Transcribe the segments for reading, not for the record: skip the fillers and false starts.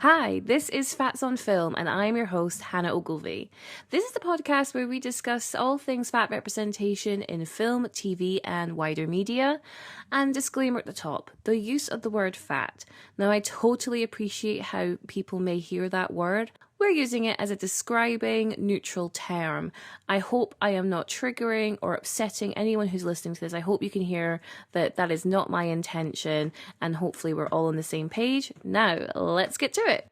Hi, this is Fats on Film, and I'm your host, Hannah Ogilvie. This is the podcast where we discuss all things fat representation in film, TV, and wider media. And disclaimer at the top, the use of the word fat. Now, I totally appreciate how people may hear that word. We're using it as a describing, neutral term. I hope I am not triggering or upsetting anyone who's listening to this. I hope you can hear that that is not my intention, and hopefully we're all on the same page. Now, let's get to it.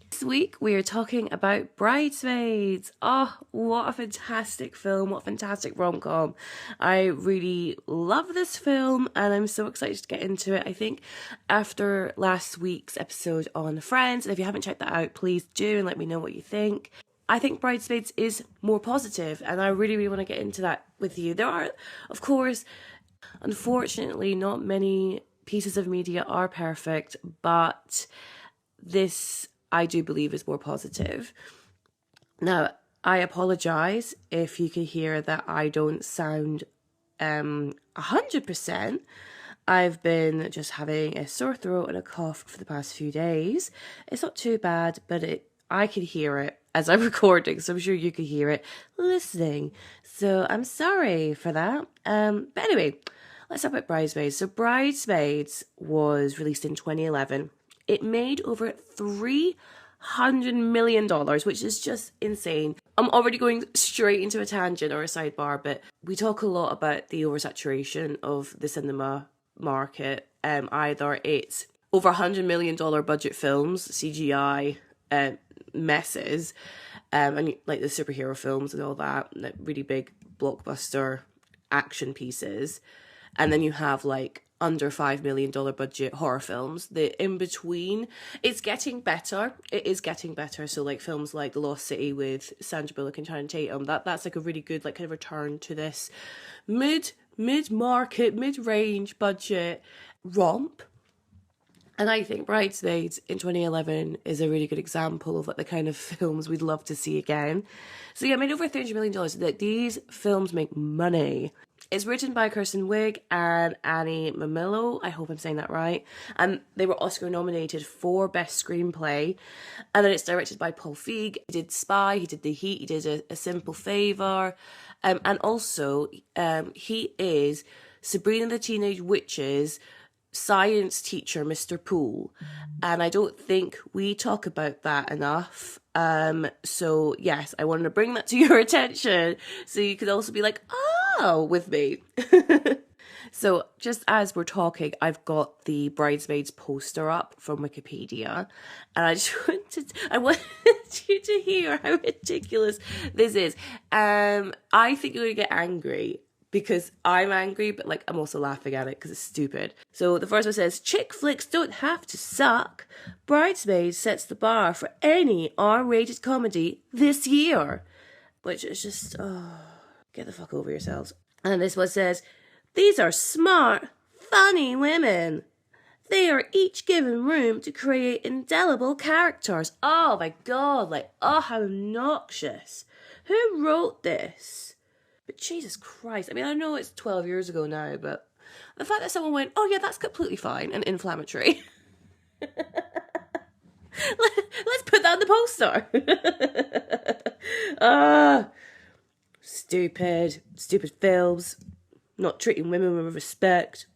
This week we are talking about Bridesmaids. Oh, what a fantastic film, what a fantastic rom-com. I really love this film and I'm so excited to get into it. I think after last week's episode on Friends, and if you haven't checked that out, please do and let me know what you think. I think Bridesmaids is more positive and I really want to get into that with you. There are, of course, unfortunately, not many pieces of media are perfect, but this, I do believe, is more positive. Now, I apologise if you can hear that I don't sound 100%. I've been just having a sore throat and a cough for the past few days. It's not too bad, but I can hear it as I'm recording, so I'm sure you can hear it listening. So I'm sorry for that. But anyway, let's talk about Bridesmaids. So Bridesmaids was released in 2011. It made over $300 million, which is just insane. I'm already going straight into a tangent or a sidebar, but we talk a lot about the oversaturation of the cinema market. Either it's over $100 million budget films, CGI messes, and like the superhero films and all that, like really big blockbuster action pieces. And then you have like under $5 million budget horror films. The in between, it's getting better. It is getting better. So like films like The Lost City with Sandra Bullock and Channing Tatum, that's like a really good like kind of return to this mid-market, mid-range budget romp. And I think Bridesmaids in 2011 is a really good example of like the kind of films we'd love to see again. So yeah, I made over $300 million. Like, these films make money. It's written by Kristen Wiig and Annie Mamillo. I hope I'm saying that right. And they were Oscar nominated for Best Screenplay. And then it's directed by Paul Feig. He did Spy, he did The Heat, he did A Simple Favor. And also, he is Sabrina the Teenage Witch's science teacher, Mr. Poole. And I don't think we talk about that enough. So yes, I wanted to bring that to your attention so you could also be like, oh, with me. So just as we're talking, I've got the Bridesmaids poster up from Wikipedia, and I just wanted you to hear how ridiculous this is. I think you're gonna get angry, because I'm angry, but like I'm also laughing at it because it's stupid. So the first one says, chick flicks don't have to suck. Bridesmaids sets the bar for any R-rated comedy this year. Which is just, get the fuck over yourselves. And this one says, these are smart, funny women. They are each given room to create indelible characters. Oh my god, like, oh, how obnoxious. Who wrote this? But Jesus Christ, I mean, I know it's 12 years ago now, but the fact that someone went, oh yeah, that's completely fine and inflammatory. Let's put that on the poster. Stupid films, not treating women with respect.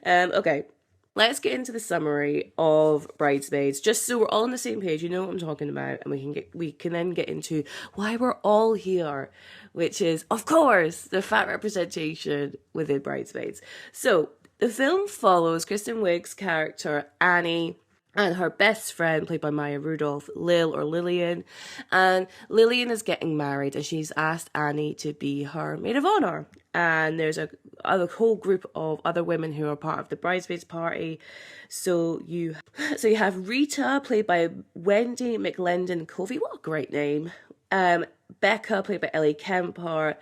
Okay. Let's get into the summary of Bridesmaids, just so we're all on the same page. You know what I'm talking about, and we can then get into why we're all here, which is, of course, the fat representation within Bridesmaids. So the film follows Kristen Wiig's character Annie and her best friend, played by Maya Rudolph, Lil or Lillian. And Lillian is getting married and she's asked Annie to be her maid of honour. And there's a whole group of other women who are part of the bridesmaids party. So you have Rita, played by Wendy McLendon Covey. What a great name. Becca, played by Ellie Kemper.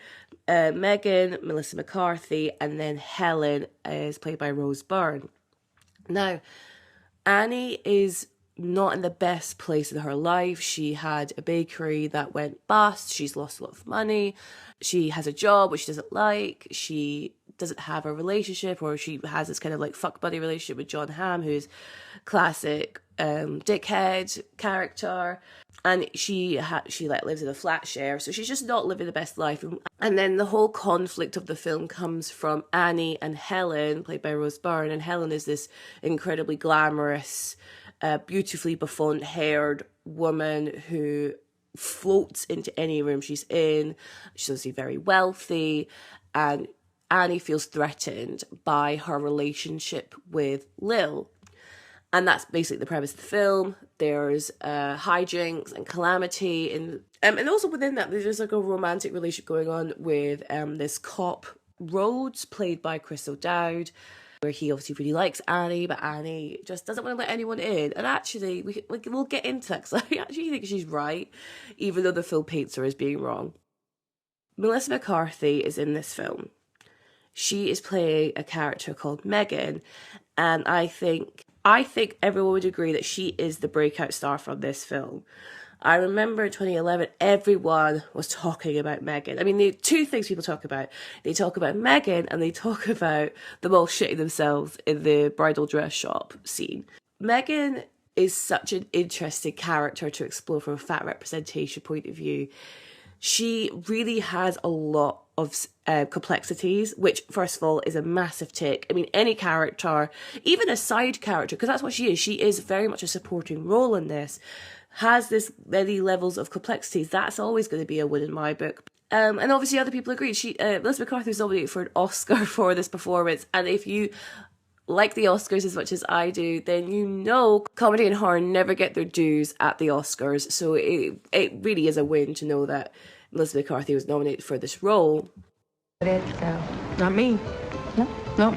Megan, Melissa McCarthy. And then Helen is played by Rose Byrne. Now, Annie is not in the best place in her life. She had a bakery that went bust. She's lost a lot of money. She has a job which she doesn't like. She doesn't have a relationship, or she has this kind of like fuck buddy relationship with John Hamm, who's classic dickhead character, and she like lives in a flat share, so she's just not living the best life. And then the whole conflict of the film comes from Annie and Helen, played by Rose Byrne, and Helen is this incredibly glamorous, beautifully befont haired woman who floats into any room she's in. She's obviously very wealthy, and Annie feels threatened by her relationship with Lil. And that's basically the premise of the film. There's hijinks and calamity, and also within that, there's like a romantic relationship going on with this cop Rhodes, played by Chris O'Dowd, where he obviously really likes Annie, but Annie just doesn't want to let anyone in. And actually, we'll get into that, because I actually think she's right, even though the film paints her as being wrong. Melissa McCarthy is in this film. She is playing a character called Megan, and I think everyone would agree that she is the breakout star from this film. I remember in 2011, everyone was talking about Megan. I mean, the two things people talk about. They talk about Megan, and they talk about them all shitting themselves in the bridal dress shop scene. Megan is such an interesting character to explore from a fat representation point of view. She really has a lot of complexities, which, first of all, is a massive tick. I mean, any character, even a side character, because that's what she is very much a supporting role in this, has this many levels of complexities. That's always going to be a win in my book. And obviously other people agree. Melissa McCarthy was nominated for an Oscar for this performance, and if you like the Oscars as much as I do, then you know comedy and horror never get their dues at the Oscars, so it really is a win to know that Melissa McCarthy was nominated for this role. Not me. No? No.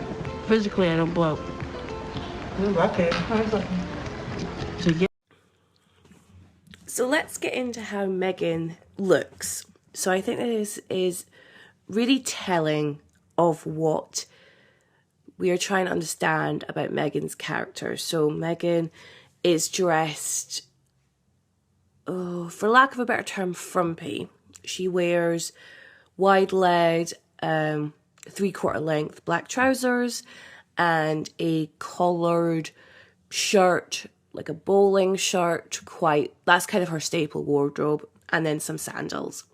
Physically, I don't blow. Okay. So, yeah. So let's get into how Megan looks. So I think this is really telling of what we are trying to understand about Megan's character. So Megan is dressed, for lack of a better term, frumpy. She wears wide-legged, 3/4 length black trousers and a collared shirt, like a bowling shirt, that's kind of her staple wardrobe, and then some sandals.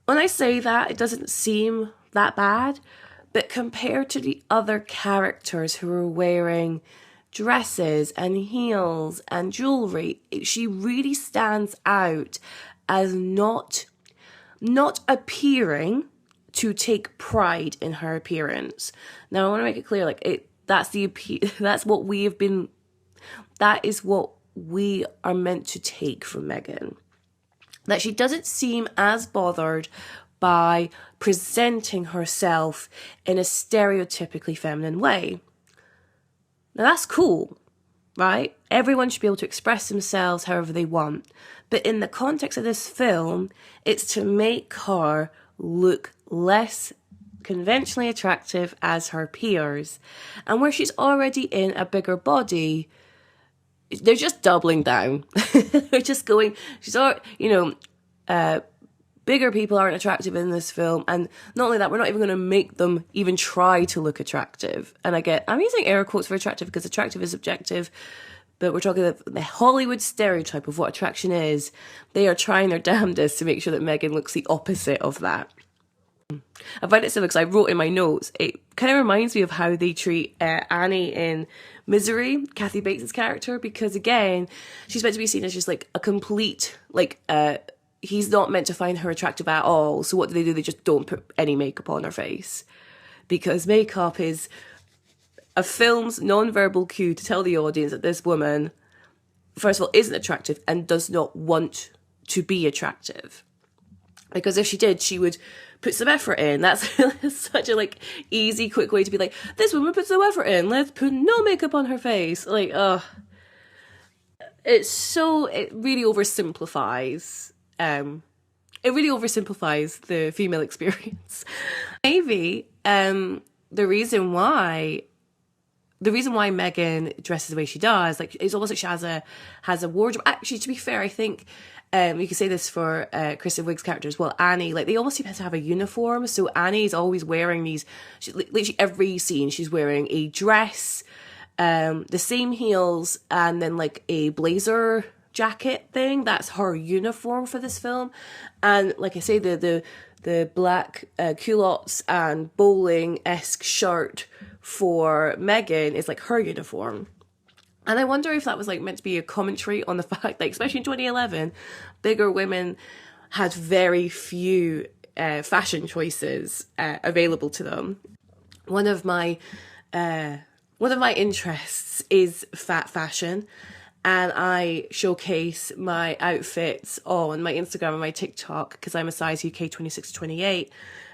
When I say that, it doesn't seem that bad, but compared to the other characters who are wearing dresses and heels and jewelry, she really stands out as not appearing to take pride in her appearance. Now, I want to make it clear, that is what we are meant to take from Megan. That she doesn't seem as bothered by presenting herself in a stereotypically feminine way. Now, that's cool, right? Everyone should be able to express themselves however they want. But in the context of this film, it's to make her look less conventionally attractive as her peers. And where she's already in a bigger body, they're just doubling down. They're just going, bigger people aren't attractive in this film, and not only that, we're not even going to make them even try to look attractive. And I'm using air quotes for attractive because attractive is subjective, but we're talking about the Hollywood stereotype of what attraction is. They are trying their damnedest to make sure that Megan looks the opposite of that. I find it so because I wrote in my notes, it kind of reminds me of how they treat Annie in Misery, Kathy Bates' character, because again, she's meant to be seen as just like a complete, he's not meant to find her attractive at all. So what do? They just don't put any makeup on her face, because makeup is a film's non-verbal cue to tell the audience that this woman, first of all, isn't attractive and does not want to be attractive. Because if she did, she would put some effort in. That's such a easy, quick way to be like, this woman puts no effort in. Let's put no makeup on her face. It really oversimplifies. It really oversimplifies the female experience. Maybe the reason why the reason why Megan dresses the way she does, like, it's almost like she has a wardrobe. Actually, to be fair, I think you could say this for Kristen Wiig's character as well, Annie. Like, they almost seem to have a uniform. So Annie's always wearing these. Literally every scene, she's wearing a dress, the same heels, and then like a blazer jacket thing. That's her uniform for this film. And like I say, the black culottes and bowling-esque shirt for Megan is like her uniform. And I wonder if that was like meant to be a commentary on the fact that, especially in 2011, bigger women had very few fashion choices available to them. One of my interests is fat fashion, and I showcase my outfits on my Instagram and my TikTok because I'm a size UK 26 to 28,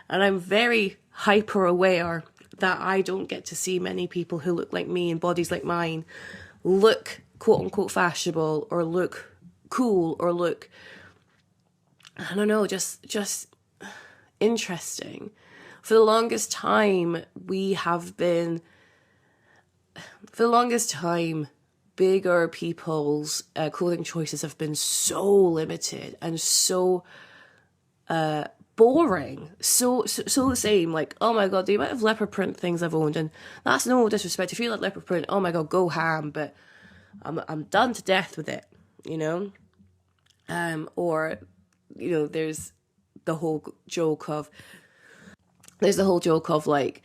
and I'm very hyper aware that I don't get to see many people who look like me and bodies like mine look quote unquote fashionable or look cool or look, I don't know, just interesting. For the longest time, bigger people's clothing choices have been so limited and so boring, so the same. Like, oh my god, the amount of leopard print things I've owned, and that's no disrespect. If you like leopard print, oh my god, go ham, but I'm done to death with it, you know. Or, you know, there's the whole joke of like,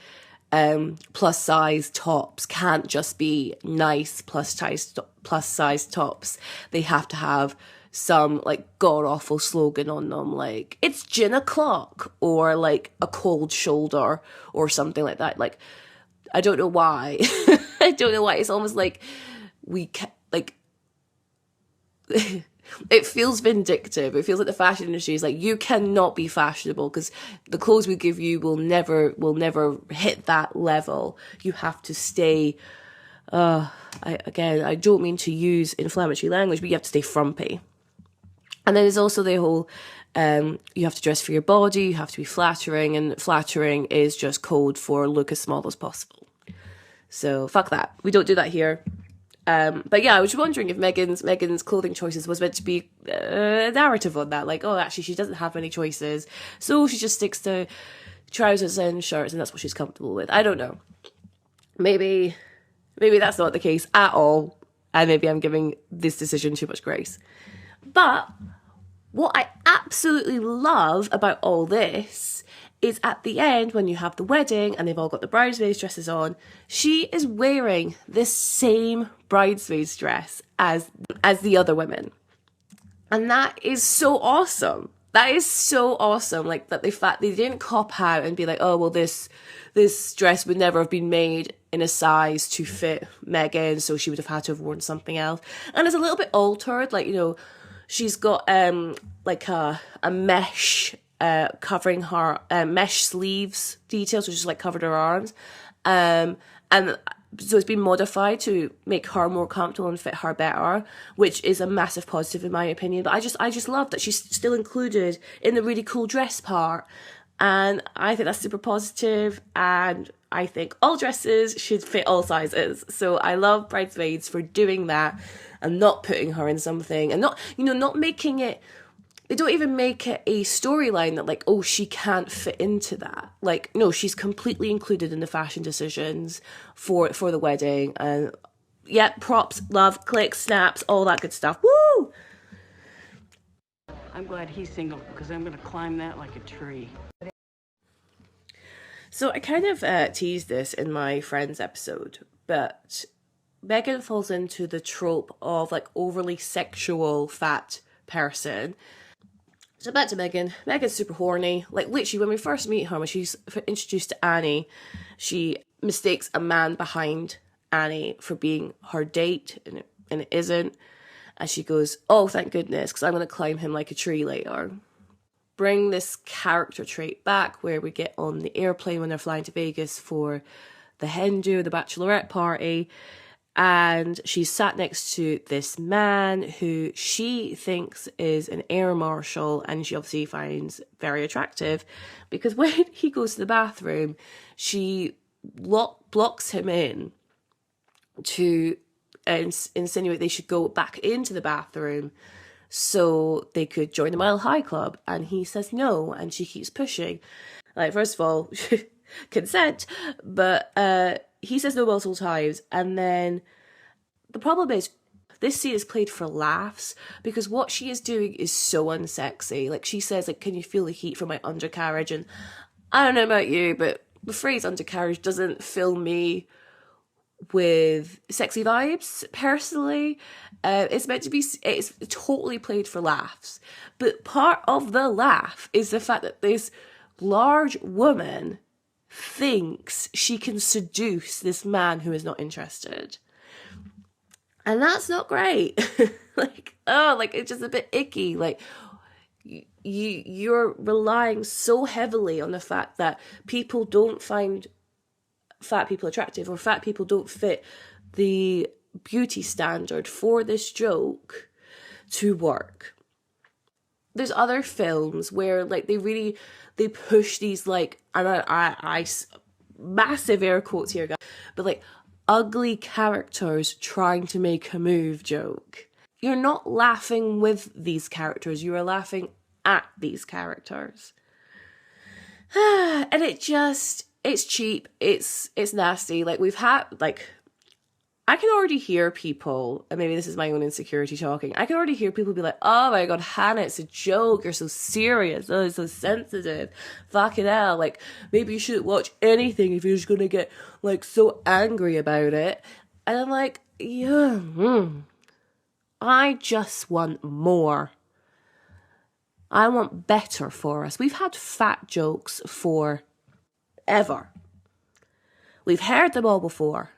plus size tops can't just be nice plus size tops. They have to have some like god awful slogan on them, like it's gin o'clock or like a cold shoulder or something like that. Like, I don't know why. I don't know why. It's almost like it feels vindictive. It feels like the fashion industry is like, you cannot be fashionable because the clothes we give you will never hit that level. You have to stay. I don't mean to use inflammatory language, but you have to stay frumpy. And then there's also the whole, you have to dress for your body, you have to be flattering, and flattering is just code for look as small as possible. So fuck that. We don't do that here. But yeah, I was wondering if Megan's clothing choices was meant to be a narrative on that. Like, oh, actually, she doesn't have many choices, so she just sticks to trousers and shirts, and that's what she's comfortable with. I don't know. Maybe that's not the case at all, and maybe I'm giving this decision too much grace. But what I absolutely love about all this is at the end, when you have the wedding and they've all got the bridesmaids dresses on, she is wearing this same bridesmaids dress as the other women. And that is so awesome. That is so awesome. Like, that they didn't cop out and be like, oh, well, this dress would never have been made in a size to fit Megan, so she would have had to have worn something else. And it's a little bit altered, like, you know, she's got like a mesh covering her, mesh sleeves details, which is like covered her arms. And so it's been modified to make her more comfortable and fit her better, which is a massive positive in my opinion. But I just love that she's still included in the really cool dress part. And I think that's super positive, and I think all dresses should fit all sizes. So I love Bridesmaids for doing that and not putting her in something, and not making it, they don't even make it a storyline that like, oh, she can't fit into that. Like, no, she's completely included in the fashion decisions for the wedding. And yeah, props, love, clicks, snaps, all that good stuff. Woo! I'm glad he's single because I'm going to climb that like a tree. So I kind of teased this in my Friends episode, but Megan falls into the trope of like overly sexual fat person. So back to Megan. Megan's super horny. Like, literally, when we first meet her, when she's introduced to Annie, she mistakes a man behind Annie for being her date, and it isn't. And she goes, oh, thank goodness, because I'm going to climb him like a tree later. Bring this character trait back where we get on the airplane when they're flying to Vegas for the hen do, the bachelorette party, and she's sat next to this man who she thinks is an air marshal, and she obviously finds very attractive, because when he goes to the bathroom, she blocks him in to insinuate they should go back into the bathroom so they could join the Mile High Club. And he says no, and she keeps pushing. Like, first of all, consent, but he says no multiple times. And then the problem is, this scene is played for laughs because what she is doing is so unsexy. Like, she says, like, can you feel the heat from my undercarriage? And I don't know about you, but the phrase undercarriage doesn't fill me with sexy vibes, personally. It's meant to be, it's totally played for laughs. But part of the laugh is the fact that this large woman thinks she can seduce this man who is not interested. And that's not great. Like, oh, like, it's just a bit icky. Like, you're relying so heavily on the fact that people don't find fat people attractive, or fat people don't fit the beauty standard for this joke to work. There's other films where, like, they push these, like, and I massive air quotes here, guys, but, like, ugly characters trying to make a move joke. You're not laughing with these characters, you are laughing at these characters. And it's cheap, it's nasty. Like, we've had, like, I can already hear people, and maybe this is my own insecurity talking, I can already hear people be like, oh my god, Hannah, it's a joke, you're so serious, oh, it's so sensitive, fucking hell, like, maybe you shouldn't watch anything if you're just gonna get, like, so angry about it. And I'm like, yeah, I just want more. I want better for us. We've had fat jokes for ever. We've heard them all before.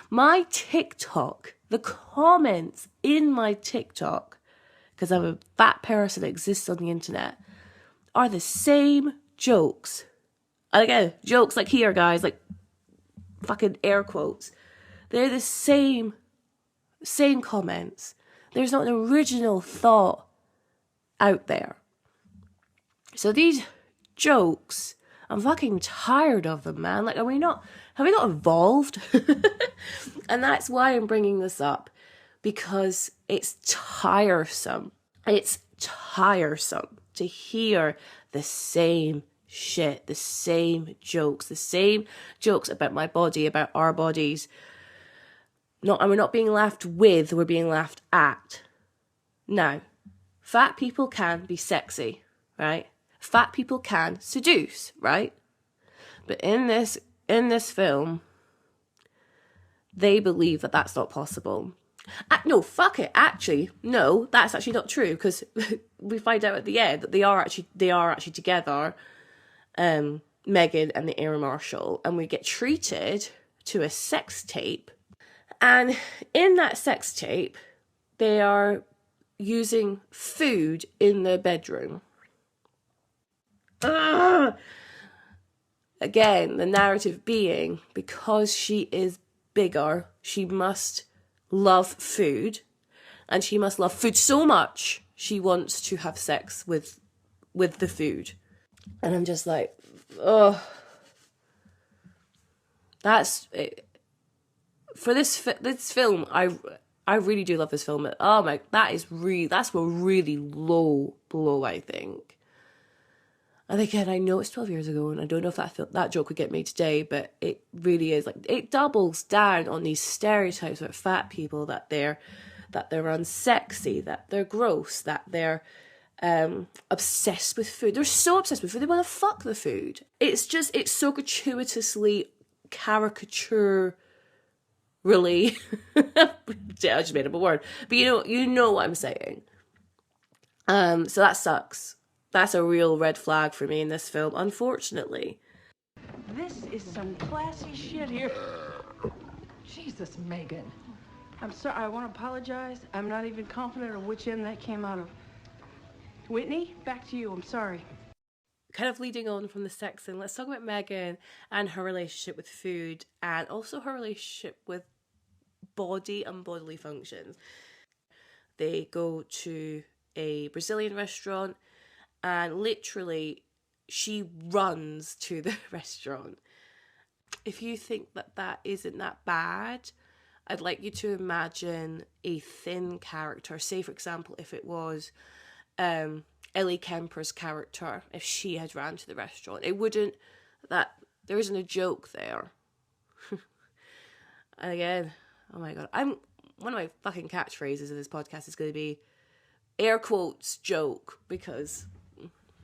My TikTok, the comments in my TikTok, because I'm a fat person that exists on the internet, are the same jokes. And again, jokes like here, guys, like fucking air quotes. They're the same comments. There's not an original thought out there. So these jokes, I'm fucking tired of them, man. Like, have we not evolved? And that's why I'm bringing this up, because it's tiresome. It's tiresome to hear the same shit, the same jokes about my body, about our bodies. And we're not being laughed with, we're being laughed at. Now, fat people can be sexy, right? Fat people can seduce, right? But in this film, they believe that that's not possible. No, fuck it. Actually, no, that's actually not true, because we find out at the end that they are actually together, Meghan and the Air Marshal, and we get treated to a sex tape. And in that sex tape, they are using food in their bedroom. Ugh! Again, the narrative being, because she is bigger, she must love food, and she must love food so much she wants to have sex with the food. And I'm just like, oh, that's it. For this film, I really do love this film. Oh my, that's a really low blow, I think. And again, I know it's 12 years ago, and I don't know if that joke would get made today, but it really is, like, it doubles down on these stereotypes about fat people, that they're unsexy, that they're gross, that they're obsessed with food. They're so obsessed with food, they want to fuck the food. It's so gratuitously caricature. Really, I just made up a word, but you know what I'm saying. So that sucks. That's a real red flag for me in this film, unfortunately. This is some classy shit here. Jesus, Megan. I'm sorry, I want to apologize. I'm not even confident of which end that came out of. Whitney, back to you. I'm sorry. Kind of leading on from the sex scene, let's talk about Megan and her relationship with food, and also her relationship with body and bodily functions. They go to a Brazilian restaurant, and literally she runs to the restaurant. if you think that that isn't that bad, I'd like you to imagine a thin character. Say, for example, if it was Ellie Kemper's character, if she had ran to the restaurant, it wouldn't, that, there isn't a joke there. And again, oh my god, one of my fucking catchphrases in this podcast is going to be air quotes joke, because,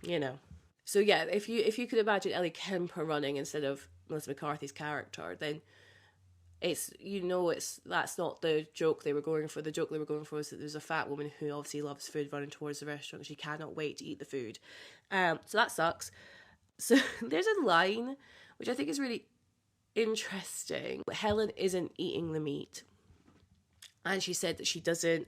you know. So yeah, if you could imagine Ellie Kemper running instead of Melissa McCarthy's character, then it's, you know, that's not the joke they were going for. The joke they were going for was that there's a fat woman who obviously loves food running towards the restaurant. She cannot wait to eat the food. So that sucks. So there's a line which I think is really interesting. Helen isn't eating the meat, and she said that she doesn't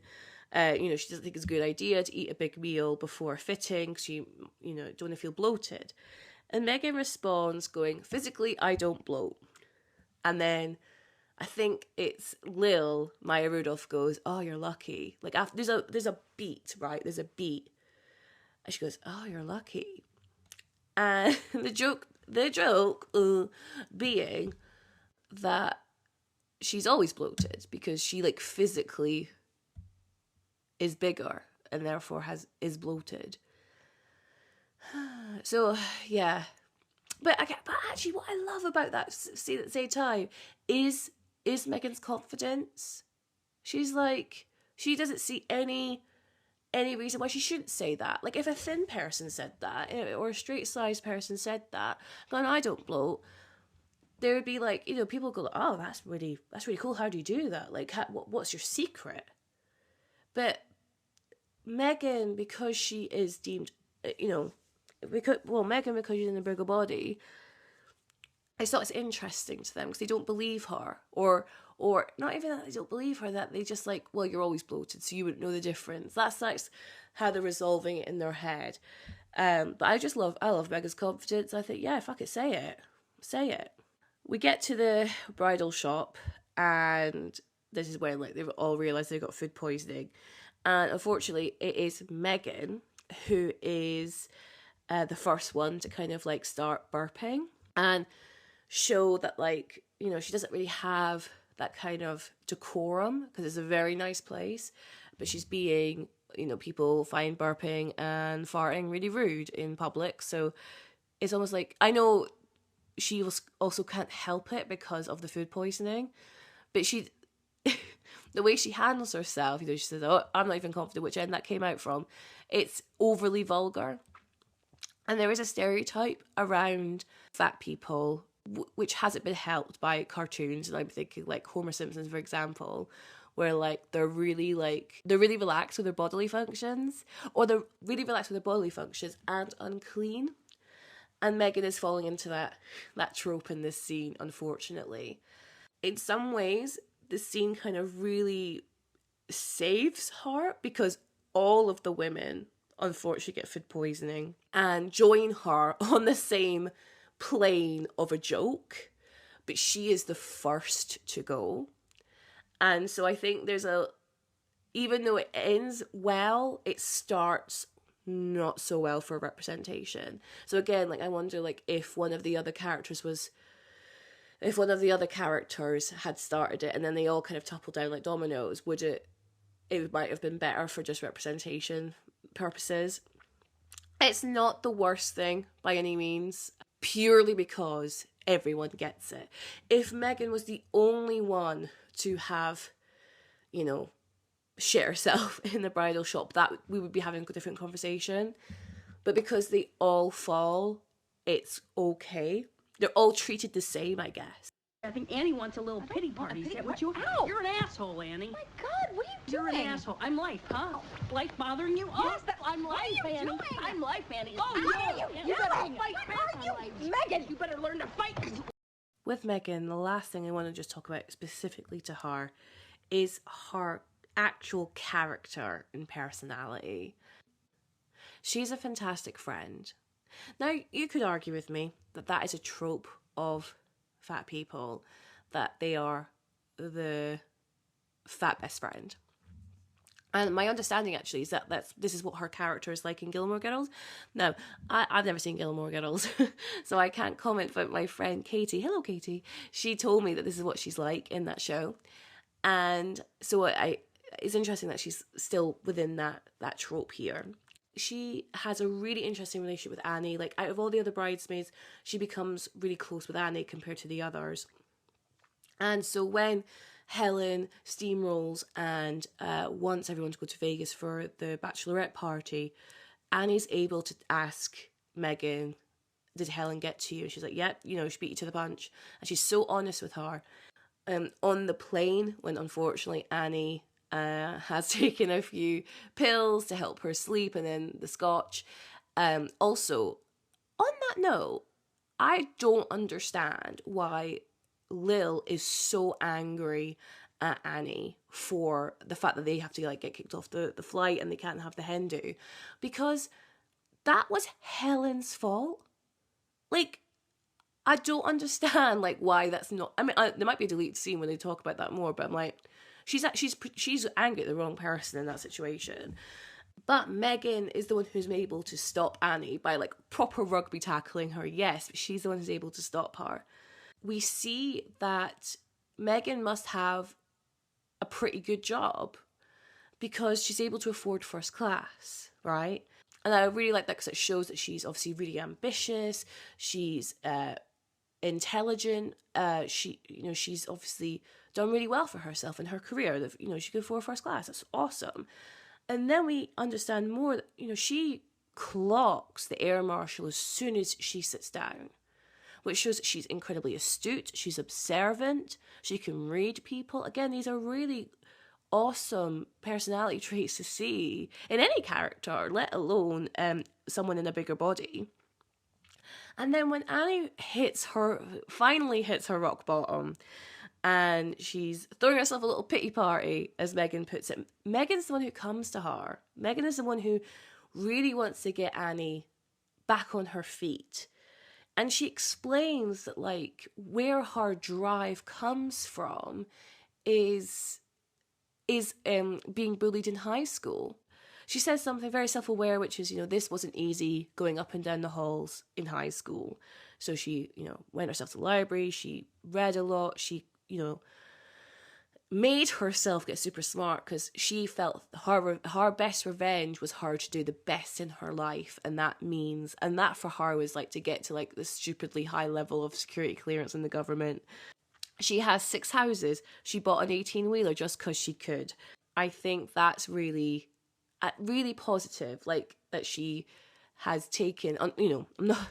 she doesn't think it's a good idea to eat a big meal before fitting, because you don't want to feel bloated. And Megan responds going, physically I don't bloat. And then I think it's Lil, Maya Rudolph, goes, oh, you're lucky. Like, after, there's a beat, right? There's a beat. And she goes, oh, you're lucky. And the joke being that she's always bloated because she, like, physically is bigger and therefore is bloated. So, yeah. But actually, what I love about that, see, at the same time, is Megan's confidence. She's like, she doesn't see any reason why she shouldn't say that. Like, if a thin person said that, or a straight-sized person said that, going, I don't bloat, there would be like, people go, oh, that's really cool. How do you do that? Like, what's your secret? But Megan, because she is deemed, Megan, because she's in a bigger body, I thought it's interesting to them because they don't believe her, or not even that they don't believe her, that they just like, well, you're always bloated, so you wouldn't know the difference. That's how they're resolving it in their head. But I love Megan's confidence. I think, yeah, fuck it, say it. We get to the bridal shop, and this is when like they've all realised they've got food poisoning, and unfortunately, it is Megan who is the first one to kind of like start burping and show that, like, she doesn't really have that kind of decorum, because it's a very nice place, but she's being, people find burping and farting really rude in public. So it's almost like, I know she also can't help it because of the food poisoning, but she the way she handles herself, she says, oh, I'm not even confident which end that came out from. It's overly vulgar. And there is a stereotype around fat people, which hasn't been helped by cartoons. And I'm thinking like Homer Simpson, for example, where like they're really relaxed with their bodily functions, or they're really relaxed with their bodily functions and unclean. And Megan is falling into that trope in this scene, unfortunately. In some ways, the scene kind of really saves her, because all of the women unfortunately get food poisoning and join her on the same plane of a joke, but she is the first to go. And so I think even though it ends well, it starts not so well for representation. So again, like, I wonder, like, if one of the other characters had started it and then they all kind of toppled down like dominoes, it might have been better for just representation purposes. It's not the worst thing by any means, purely because everyone gets it. If Megan was the only one to have, shit herself in the bridal shop, that we would be having a different conversation. But because they all fall, it's okay. They're all treated the same, I guess. I think Annie wants a little pity party. Is that what you... Ow! You're an asshole, Annie. My God, what are you You're doing? an asshole. I'm life, huh? Life bothering you? Yes, I'm life, what are you Annie. doing? I'm life, Annie. What are you You better doing? fight What back are on you... life. Megan! You better learn to fight. With Megan, the last thing I want to just talk about specifically to her is her actual character and personality. She's a fantastic friend. Now, you could argue with me that is a trope of fat people, that they are the fat best friend. And my understanding actually is that this is what her character is like in Gilmore Girls. Now, I've never seen Gilmore Girls, so I can't comment, but my friend Katie, hello Katie, she told me that this is what she's like in that show. And so it's interesting that she's still within that trope here. She has a really interesting relationship with Annie. Like, out of all the other bridesmaids, she becomes really close with Annie compared to the others. And so when Helen steamrolls and wants everyone to go to Vegas for the bachelorette party, Annie's able to ask Megan, did Helen get to you? And she's like, yep, she beat you to the punch. And she's so honest with her. On the plane, when unfortunately Annie has taken a few pills to help her sleep, and then the scotch. Also, on that note, I don't understand why Lil is so angry at Annie for the fact that they have to get kicked off the flight and they can't have the hen do, because that was Helen's fault. Like, I don't understand why that's not. I mean, there might be a deleted scene when they talk about that more, but I'm like, she's angry at the wrong person in that situation. But Megan is the one who's able to stop Annie by proper rugby tackling her. Yes, but she's the one who's able to stop her. We see that Megan must have a pretty good job because she's able to afford first class, right? And I really like that because it shows that she's obviously really ambitious. She's intelligent. She's obviously done really well for herself in her career. She could afford first class. That's awesome. And then we understand more that she clocks the air marshal as soon as she sits down, which shows that she's incredibly astute. She's observant. She can read people. Again, these are really awesome personality traits to see in any character, let alone someone in a bigger body. And then when Annie finally hits her rock bottom, and she's throwing herself a little pity party, as Megan puts it, Megan's the one who comes to her. Megan is the one who really wants to get Annie back on her feet. And she explains that where her drive comes from is being bullied in high school. She says something very self-aware, which is, this wasn't easy going up and down the halls in high school. So she, went herself to the library, she read a lot, she, made herself get super smart because she felt her best revenge was her to do the best in her life. And that for her was to get to this stupidly high level of security clearance in the government. She has 6 houses. She bought an 18-wheeler just because she could. I think that's really positive, that she has taken on, I'm not,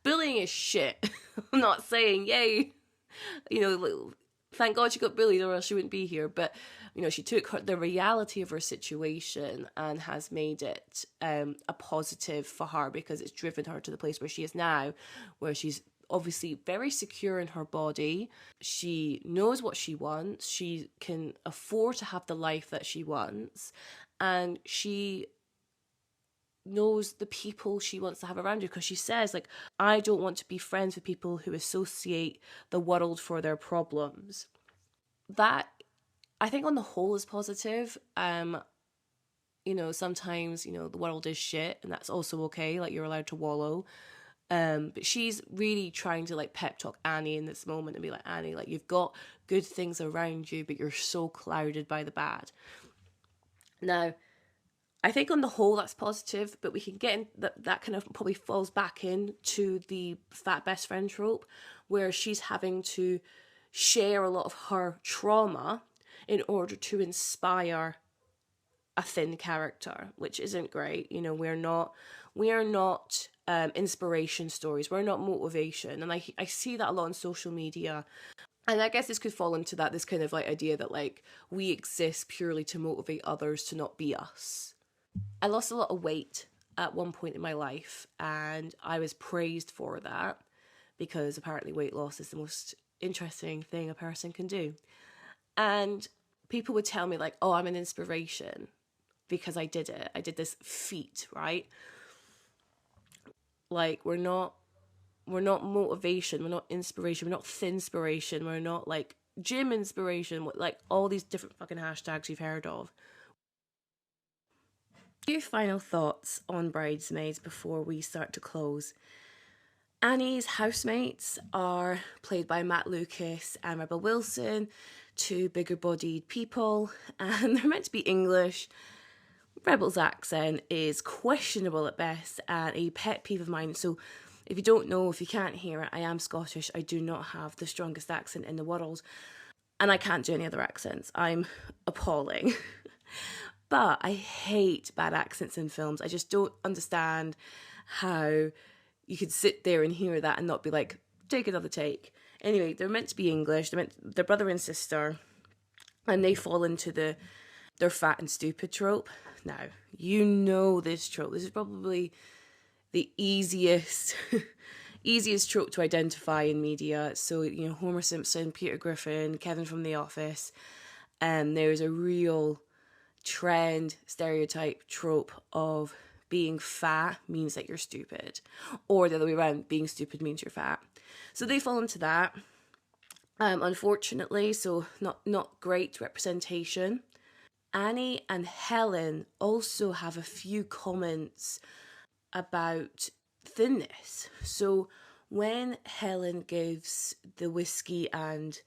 bullying is shit. I'm not saying, yay, thank God she got bullied or else she wouldn't be here. But, she took the reality of her situation and has made it a positive for her, because it's driven her to the place where she is now, where she's obviously very secure in her body. She knows what she wants. She can afford to have the life that she wants. And she knows the people she wants to have around her, because she says, I don't want to be friends with people who associate the world for their problems. That, I think on the whole, is positive. Sometimes, the world is shit, and that's also okay. You're allowed to wallow. But she's really trying to pep talk Annie in this moment and be like, Annie, you've got good things around you, but you're so clouded by the bad. Now, I think on the whole that's positive, but we can get in that kind of probably falls back into the fat best friend trope, where she's having to share a lot of her trauma in order to inspire a thin character, which isn't great. We're not inspiration stories. We're not motivation. And I see that a lot on social media. And I guess this could fall into this kind of idea that we exist purely to motivate others to not be us. I lost a lot of weight at one point in my life, and I was praised for that, because apparently weight loss is the most interesting thing a person can do. And people would tell me oh, I'm an inspiration because I did it. I did this feat, right? We're not motivation, we're not inspiration, we're not thinspiration, we're not gym inspiration, all these different fucking hashtags you've heard of. Few final thoughts on Bridesmaids before we start to close. Annie's housemates are played by Matt Lucas and Rebel Wilson, two bigger-bodied people, and they're meant to be English. Rebel's accent is questionable at best and a pet peeve of mine. So if you don't know, if you can't hear it, I am Scottish. I do not have the strongest accent in the world, and I can't do any other accents. I'm appalling. But I hate bad accents in films. I just don't understand how you could sit there and hear that and not be like, take another take. Anyway, they're meant to be English. They're brother and sister, and they fall into they're fat and stupid trope. Now, you know this trope. This is probably the easiest trope to identify in media. So, you know, Homer Simpson, Peter Griffin, Kevin from The Office, and there's a real trend, stereotype, trope of being fat means that you're stupid, or the other way around, being stupid means you're fat. So they fall into that, unfortunately, so not great representation. Annie and Helen also have a few comments about thinness. So when Helen gives the whiskey and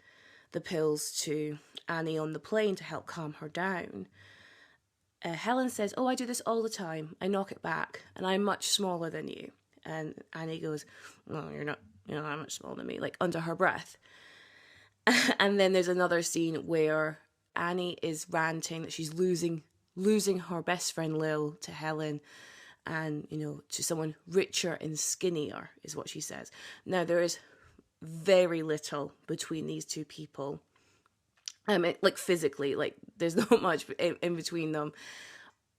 the pills to Annie on the plane to help calm her down, Helen says, "Oh, I do this all the time. I knock it back, and I'm much smaller than you." And Annie goes, "Well, you're not that much smaller than me," like under her breath. And then there's another scene where Annie is ranting that she's losing her best friend Lil to Helen, and, you know, to someone richer and skinnier, is what she says. Now, there is very little between these two people. Like physically, like there's not much in between them.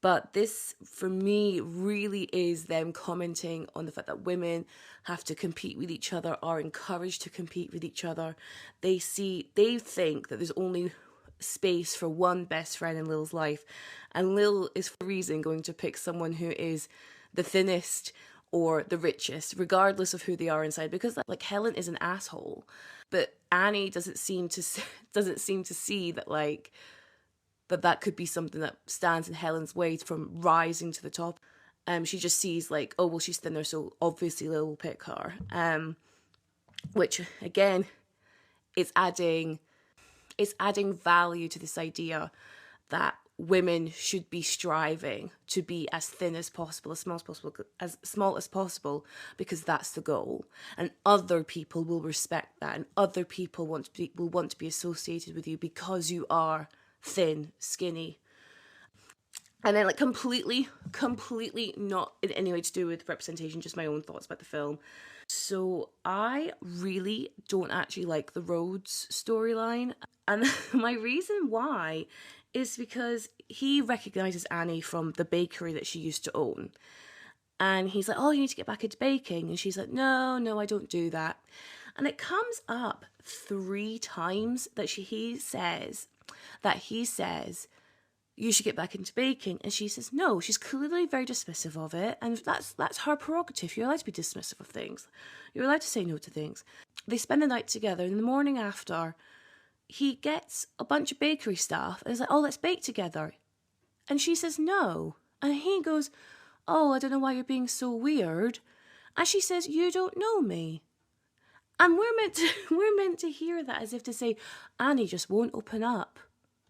But this, for me, really is them commenting on the fact that women have to compete with each other, are encouraged to compete with each other. They think that there's only space for one best friend in Lil's life, and Lil is for a reason going to pick someone who is the thinnest or the richest, regardless of who they are inside, because like Helen is an asshole, but Annie doesn't seem to see that like that could be something that stands in Helen's way from rising to the top. She just sees like, oh well, she's thinner, so obviously Lil will pick her. Which again, it's adding value to this idea that women should be striving to be as thin as possible, as small as possible, because that's the goal. And other people will respect that, and other people will want to be associated with you because you are thin, skinny. And then like completely not in any way to do with representation, just my own thoughts about the film. So I really don't actually like the Rhodes storyline. And my reason why is because he recognises Annie from the bakery that she used to own. And he's like, oh, you need to get back into baking. And she's like, no, I don't do that. And it comes up 3 times that he says, you should get back into baking. And she says no. She's clearly very dismissive of it. And that's her prerogative. You're allowed to be dismissive of things. You're allowed to say no to things. They spend the night together. In the morning after, he gets a bunch of bakery stuff. And he's like, oh, let's bake together. And she says no. And he goes, oh, I don't know why you're being so weird. And she says, you don't know me. And we're meant to hear that as if to say, Annie just won't open up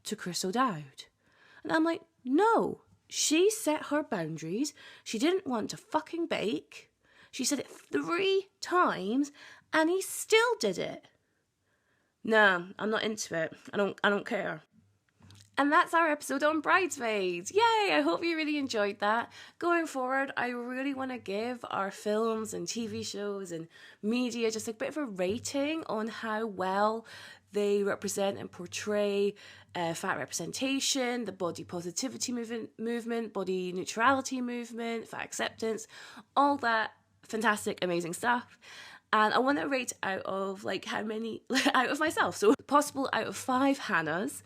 to Chris O'Dowd. And I'm like, no, she set her boundaries. She didn't want to fucking bake. She said it 3 times, and he still did it. No, I'm not into it. I don't care. And that's our episode on Bridesmaids. Yay! I hope you really enjoyed that. Going forward, I really want to give our films and TV shows and media just a bit of a rating on how well they represent and portray fat representation, the body positivity movement, body neutrality movement, fat acceptance, all that fantastic, amazing stuff. And I want to rate out of like how many, out of myself. So possible out of 5 Hannahs.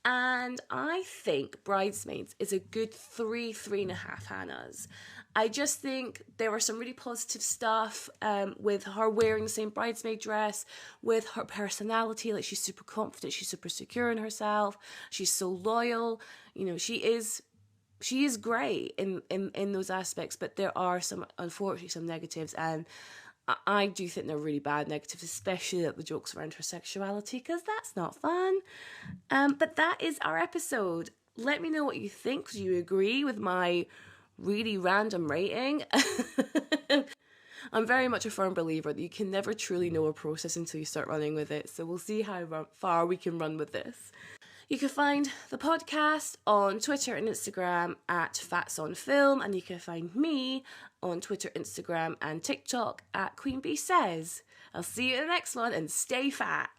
And I think Bridesmaids is a good 3.5 Hannahs. I just think there were some really positive stuff with her wearing the same bridesmaid dress, with her personality. Like, she's super confident, she's super secure in herself, she's so loyal. You know, she is she is great in those aspects, but there are unfortunately some negatives, and I do think they're really bad negatives, especially the jokes around her sexuality, because that's not fun. But that is our episode. Let me know what you think. Do you agree with my really random rating? I'm very much a firm believer that you can never truly know a process until you start running with it. So we'll see how far we can run with this. You can find the podcast on Twitter and Instagram at Fats on Film, and you can find me on Twitter, Instagram, and TikTok at Queen Bee Says. I'll see you in the next one, and stay fat.